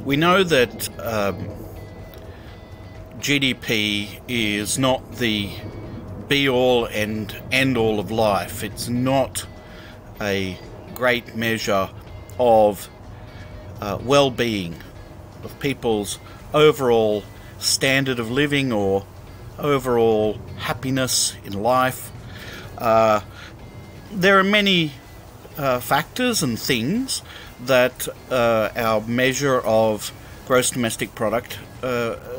We know that GDP is not the be-all and end-all of life. It's not a great measure of well-being, of people's overall standard of living or overall happiness in life. There are many factors and things that our measure of gross domestic product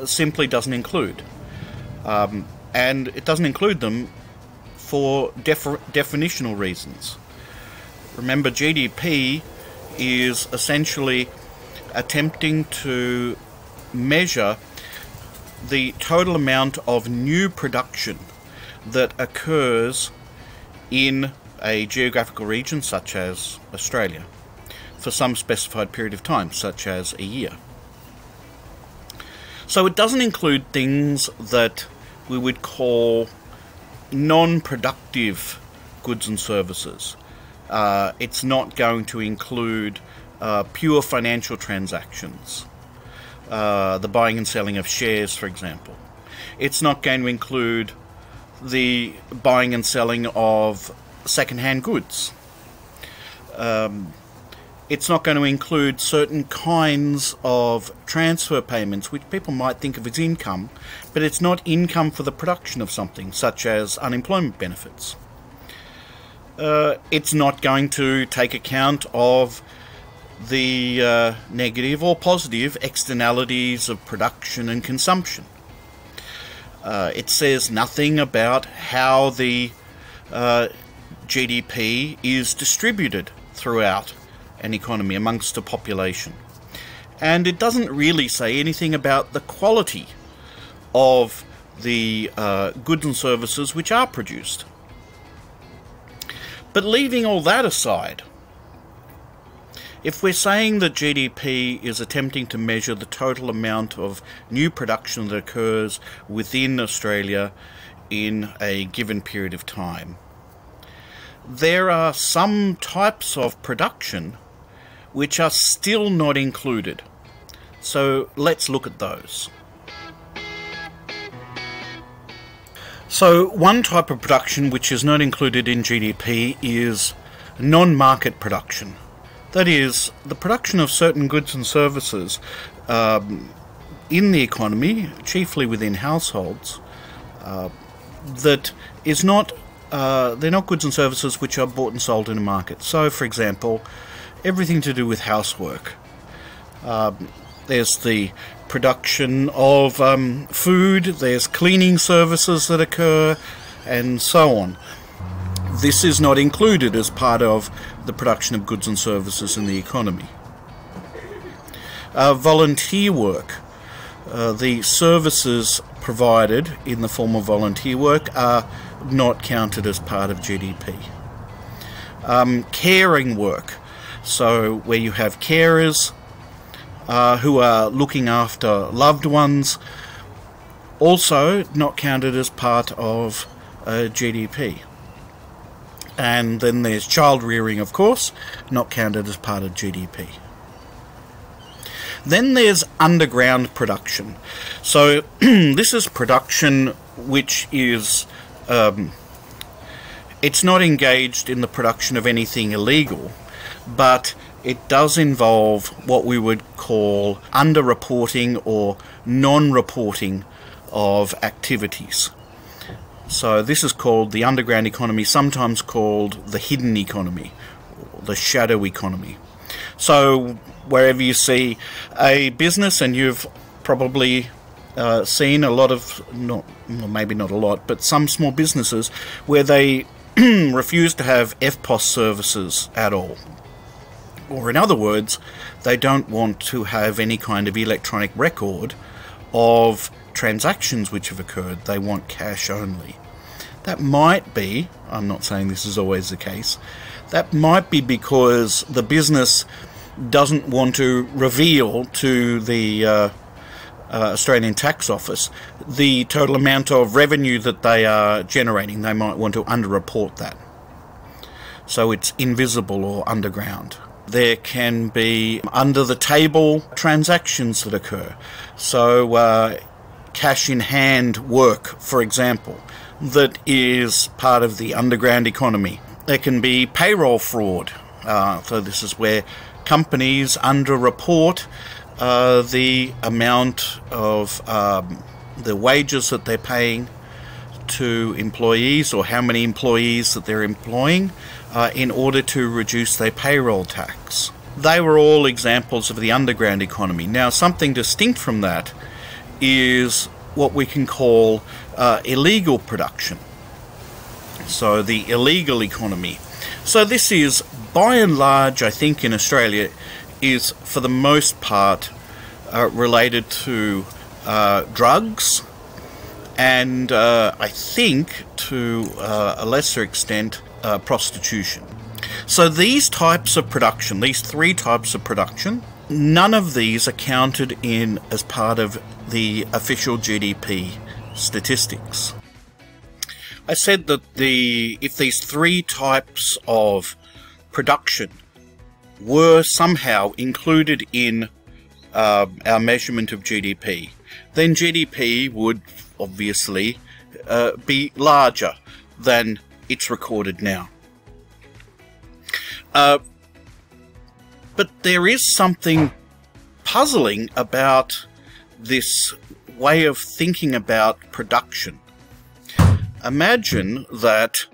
simply doesn't include. And it doesn't include them for definitional reasons. Remember, GDP is essentially attempting to measure the total amount of new production that occurs in a geographical region such as Australia for some specified period of time, such as a year. So it doesn't include things that we would call non-productive goods and services. It's not going to include pure financial transactions, the buying and selling of shares, for example. It's not going to include the buying and selling of second-hand goods. It's not going to include certain kinds of transfer payments, which people might think of as income, but it's not income for the production of something, such as unemployment benefits. It's not going to take account of the negative or positive externalities of production and consumption. It says nothing about how the GDP is distributed throughout an economy amongst a population. And it doesn't really say anything about the quality of the goods and services which are produced. But leaving all that aside, if we're saying that GDP is attempting to measure the total amount of new production that occurs within Australia in a given period of time, there are some types of production which are still not included. So let's look at those. So one type of production which is not included in GDP is non-market production. That is, the production of certain goods and services in the economy, chiefly within households, that is not, they're not goods and services which are bought and sold in a market. So, for example, everything to do with housework. There's the production of food, there's cleaning services that occur, and so on. This is not included as part of the production of goods and services in the economy. Volunteer work. The services provided in the form of volunteer work are not counted as part of GDP. Caring work. So where you have carers who are looking after loved ones, also not counted as part of GDP. And then there's child rearing, of course, not counted as part of GDP. Then there's underground production. So this is production which is, it's not engaged in the production of anything illegal, but it does involve what we would call underreporting or non-reporting of activities. So this is called the underground economy, sometimes called the hidden economy, or the shadow economy. So wherever you see a business, and you've probably seen a lot of, maybe not a lot, but some small businesses where they refuse to have FPOS services at all. Or in other words, they don't want to have any kind of electronic record of transactions which have occurred. They want cash only. That might be, I'm not saying this is always the case, that might be because the business doesn't want to reveal to the Australian Tax Office the total amount of revenue that they are generating. They might want to underreport that, so it's invisible or underground. There can be under-the-table transactions that occur. So cash in hand work, for example, that is part of the underground economy. There can be payroll fraud. So this is where companies underreport the amount of the wages that they're paying to employees, or how many employees that they're employing, in order to reduce their payroll tax. They were all examples of the underground economy. Now, something distinct from that is what we can call illegal production. So the illegal economy. So this is, by and large, I think in Australia, is for the most part related to drugs, and I think to a lesser extent prostitution. So these types of production, these three types of production, none of these are counted in as part of the official GDP statistics. I said that if these three types of production were somehow included in our measurement of GDP, then GDP would obviously be larger than it's recorded now. But there is something puzzling about this way of thinking about production. Imagine that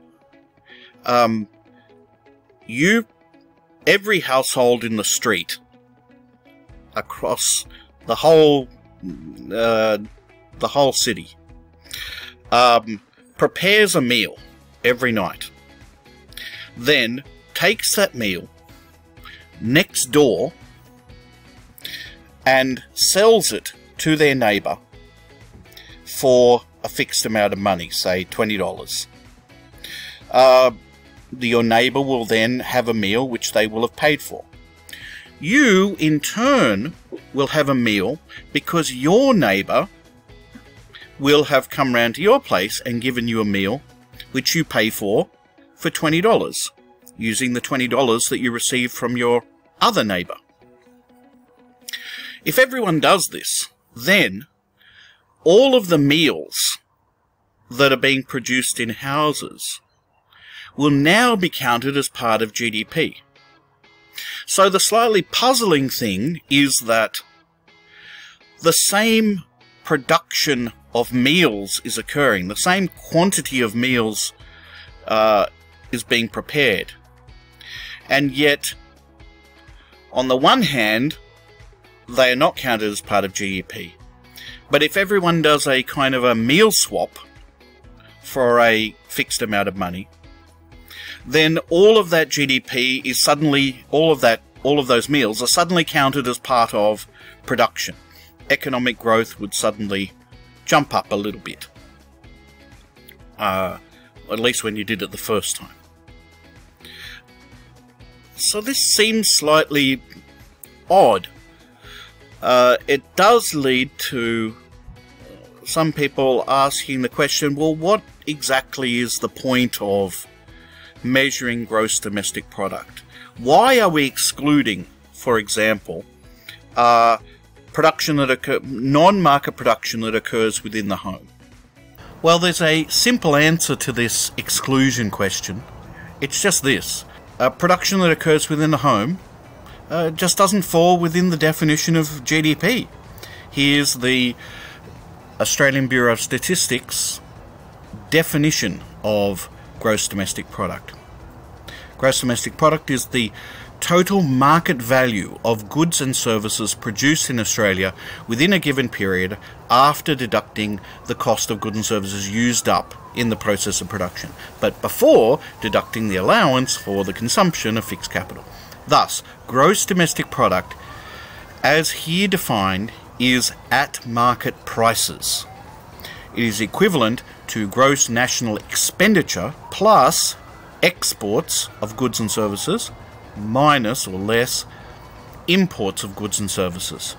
every household in the street across the whole city prepares a meal every night, then takes that meal next door and sells it to their neighbour for a fixed amount of money, say $20. Your neighbour will then have a meal which they will have paid for. You, in turn, will have a meal because your neighbour will have come round to your place and given you a meal which you pay for $20, using the $20 that you received from your other neighbour. If everyone does this, then all of the meals that are being produced in houses will now be counted as part of GDP. So the slightly puzzling thing is that the same production of meals is occurring, the same quantity of meals is being prepared, and yet on the one hand they are not counted as part of GDP. But if everyone does a kind of a meal swap for a fixed amount of money, then all of that GDP is suddenly, all of those meals are suddenly counted as part of production. Economic growth would suddenly jump up a little bit. At least when you did it the first time. So this seems slightly odd. It does lead to some people asking the question, well, what exactly is the point of measuring gross domestic product? Why are we excluding, for example, production that non-market production that occurs within the home? Well, there's a simple answer to this exclusion question. It's just this. Production that occurs within the home just doesn't fall within the definition of GDP. Here's the Australian Bureau of Statistics definition of gross domestic product. Gross domestic product is the total market value of goods and services produced in Australia within a given period after deducting the cost of goods and services used up in the process of production, but before deducting the allowance for the consumption of fixed capital. Thus, gross domestic product, as here defined, is at market prices. It is equivalent to gross national expenditure plus exports of goods and services minus or less imports of goods and services.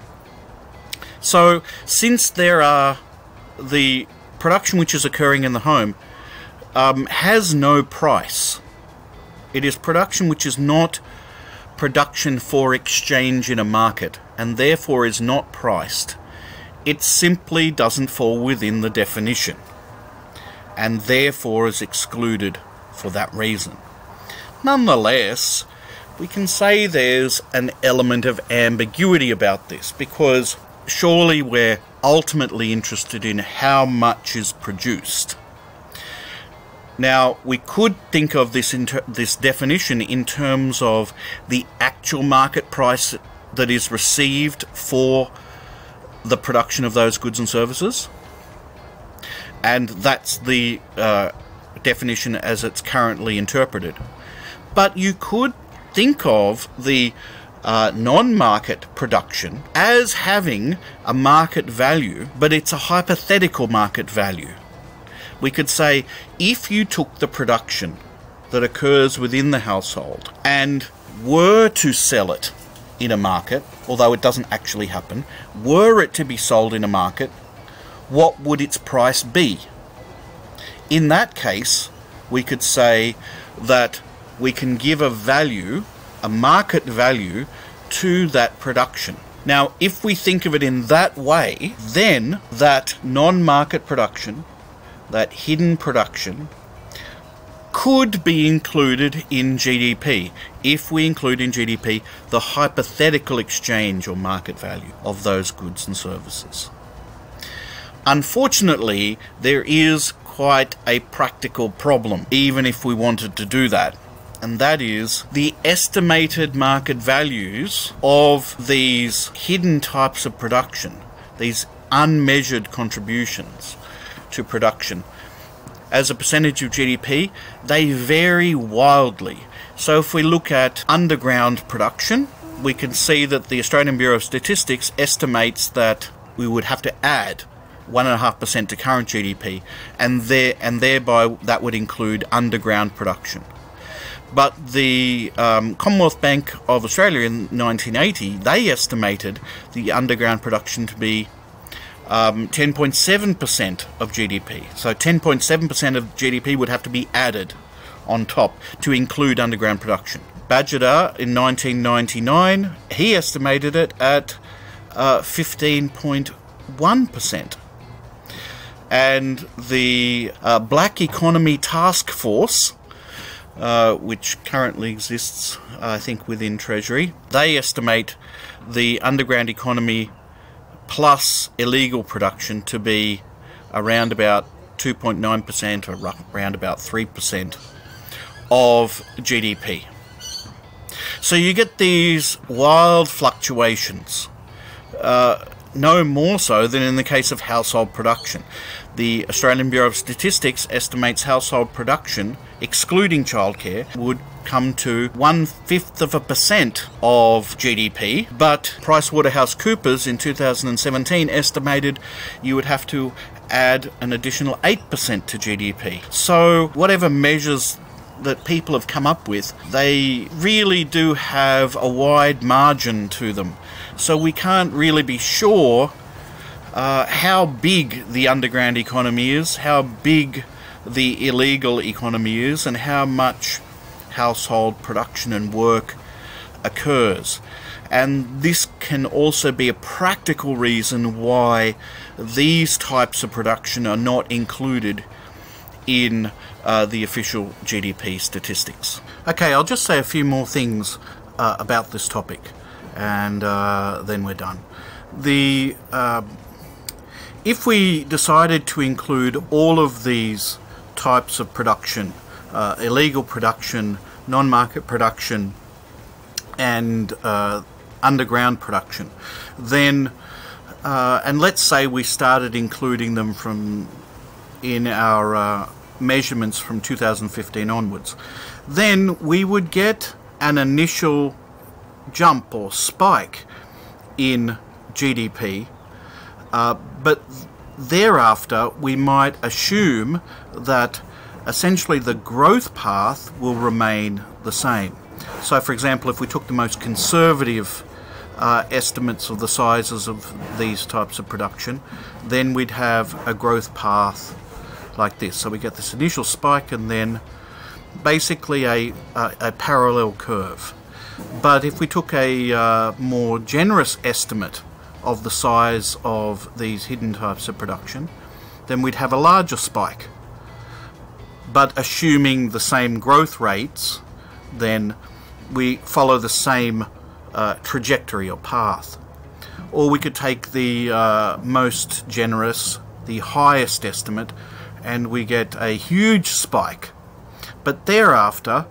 So, since there are the production which is occurring in the home has no price. It is production which is not production for exchange in a market and therefore is not priced, it simply doesn't fall within the definition and therefore is excluded for that reason. Nonetheless, we can say there's an element of ambiguity about this, because surely we're ultimately interested in how much is produced. Now, we could think of this definition in terms of the actual market price that is received for the production of those goods and services, and that's the definition as it's currently interpreted. But you could think of the non-market production as having a market value, but it's a hypothetical market value. We could say, if you took the production that occurs within the household and were to sell it in a market, although it doesn't actually happen, were it to be sold in a market, what would its price be? In that case, we could say that we can give a value, a market value, to that production. Now, if we think of it in that way, then that non-market production, that hidden production, could be included in GDP, if we include in GDP the hypothetical exchange or market value of those goods and services. Unfortunately, there is quite a practical problem, even if we wanted to do that. And that is the estimated market values of these hidden types of production, these unmeasured contributions to production. As a percentage of GDP, they vary wildly. So if we look at underground production, we can see that the Australian Bureau of Statistics estimates that we would have to add 1.5% to current GDP, and thereby that would include underground production. But the Commonwealth Bank of Australia in 1980, they estimated the underground production to be 10.7% of GDP. So 10.7% of GDP would have to be added on top to include underground production. Badger in 1999, he estimated it at 15.1%. And the Black Economy Task Force, which currently exists, I think, within Treasury, they estimate the underground economy plus illegal production to be around about 2.9% or around about 3% of GDP. So you get these wild fluctuations, no more so than in the case of household production. The Australian Bureau of Statistics estimates household production, excluding childcare, would come to 1/5% of GDP, but PricewaterhouseCoopers in 2017 estimated you would have to add an additional 8% to GDP. So whatever measures that people have come up with, they really do have a wide margin to them. So we can't really be sure how big the underground economy is, how big the illegal economy is, and how much household production and work occurs. And this can also be a practical reason why these types of production are not included in the official GDP statistics. Okay, I'll just say a few more things about this topic, and then we're done. If we decided to include all of these types of production, illegal production, non-market production, and underground production, then, and let's say we started including them in our measurements from 2015 onwards, then we would get an initial jump or spike in GDP, but thereafter we might assume that essentially the growth path will remain the same. So for example, if we took the most conservative estimates of the sizes of these types of production, then we'd have a growth path like this. So we get this initial spike and then basically a parallel curve. But if we took a more generous estimate of the size of these hidden types of production, then we'd have a larger spike. But assuming the same growth rates, then we follow the same trajectory or path. Or we could take the most generous, the highest estimate, and we get a huge spike. But thereafter,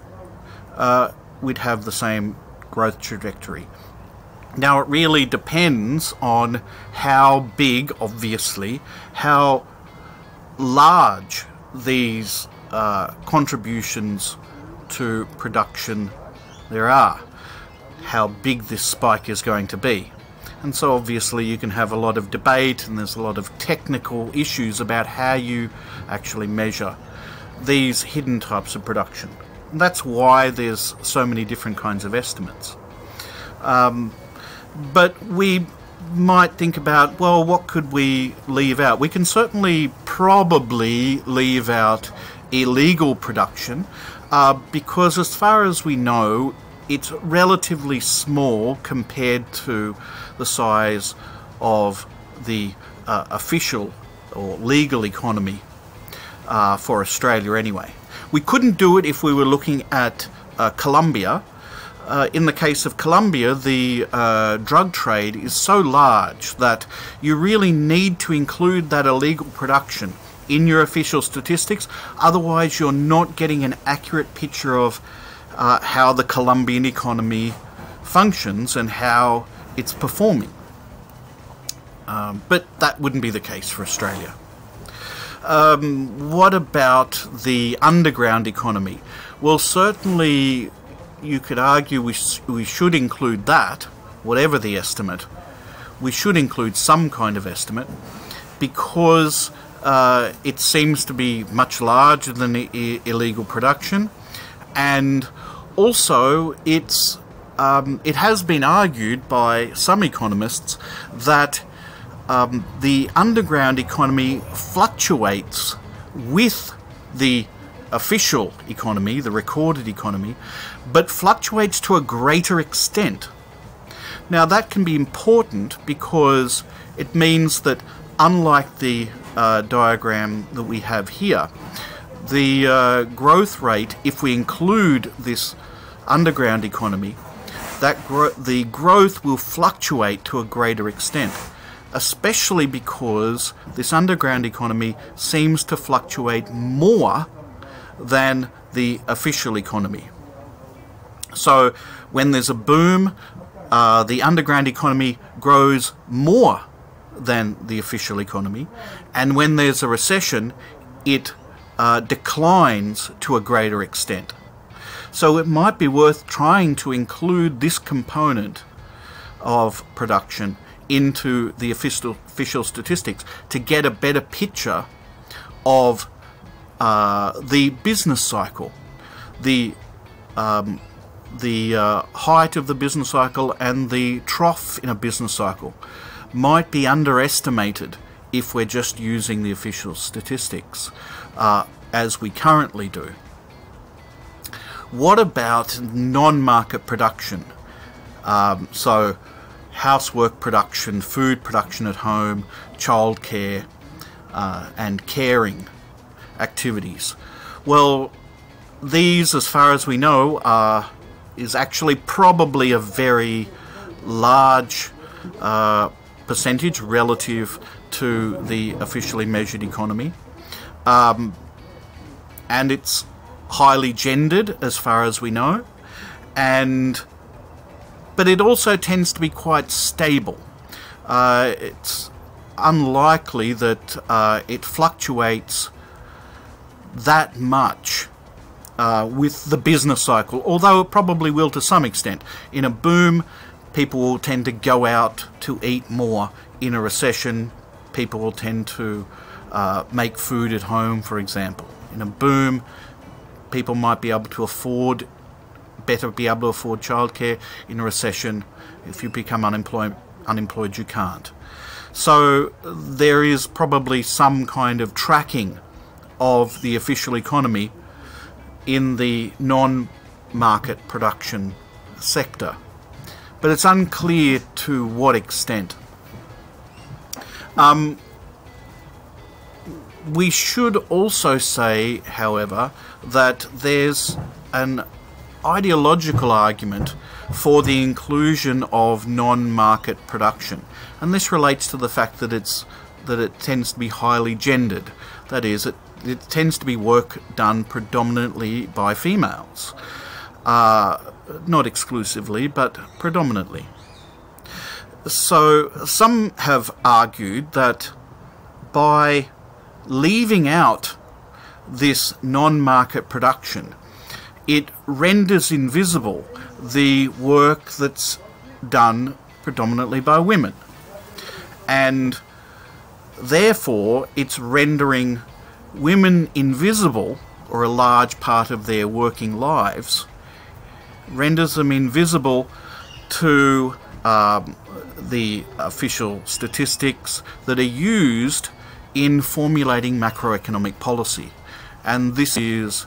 we'd have the same growth trajectory. Now, it really depends on how big, obviously, how large these contributions to production there are, how big this spike is going to be. And so obviously you can have a lot of debate, and there's a lot of technical issues about how you actually measure these hidden types of production. And that's why there's so many different kinds of estimates. But we might think about, well, what could we leave out? We can certainly probably leave out illegal production, because as far as we know, it's relatively small compared to the size of the official or legal economy for Australia anyway. We couldn't do it if we were looking at Colombia. In the case of Colombia, the drug trade is so large that you really need to include that illegal production in your official statistics, otherwise you're not getting an accurate picture of how the Colombian economy functions and how it's performing. But that wouldn't be the case for Australia. What about the underground economy? Well, certainly you could argue we should include that, whatever the estimate. We should include some kind of estimate, because it seems to be much larger than illegal production, and also it has been argued by some economists that the underground economy fluctuates with the official economy, the recorded economy, but fluctuates to a greater extent. Now that can be important because it means that, unlike the diagram that we have here, the growth rate, if we include this underground economy, the growth will fluctuate to a greater extent, especially because this underground economy seems to fluctuate more than the official economy. So when there's a boom, the underground economy grows more than the official economy, and when there's a recession, it declines to a greater extent. So it might be worth trying to include this component of production into the official statistics to get a better picture of the business cycle, the height of the business cycle and the trough in a business cycle might be underestimated if we're just using the official statistics, as we currently do. What about non-market production? So housework production, food production at home, childcare, and caring activities. Well, these, as far as we know, is actually probably a very large percentage relative to the officially measured economy, and it's highly gendered as far as we know, but it also tends to be quite stable. It's unlikely that it fluctuates that much with the business cycle, although it probably will to some extent. In a boom, people will tend to go out to eat more. In a recession, people will tend to make food at home, for example. In a boom, people might be able to afford childcare. In a recession, if you become unemployed, you can't. So there is probably some kind of tracking of the official economy in the non-market production sector, but it's unclear to what extent. We should also say, however, that there's an ideological argument for the inclusion of non-market production, and this relates to the fact that it tends to be highly gendered. That is, it tends to be work done predominantly by females, not exclusively, but predominantly. So some have argued that by leaving out this non-market production, it renders invisible the work that's done predominantly by women, and therefore it's rendering women invisible, or a large part of their working lives renders them invisible to the official statistics that are used in formulating macroeconomic policy. And this is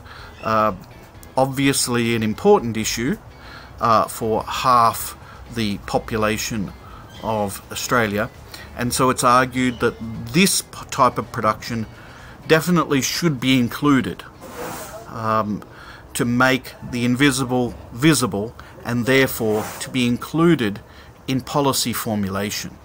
obviously an important issue for half the population of Australia, and so it's argued that this type of production definitely should be included to make the invisible visible, and therefore to be included in policy formulation.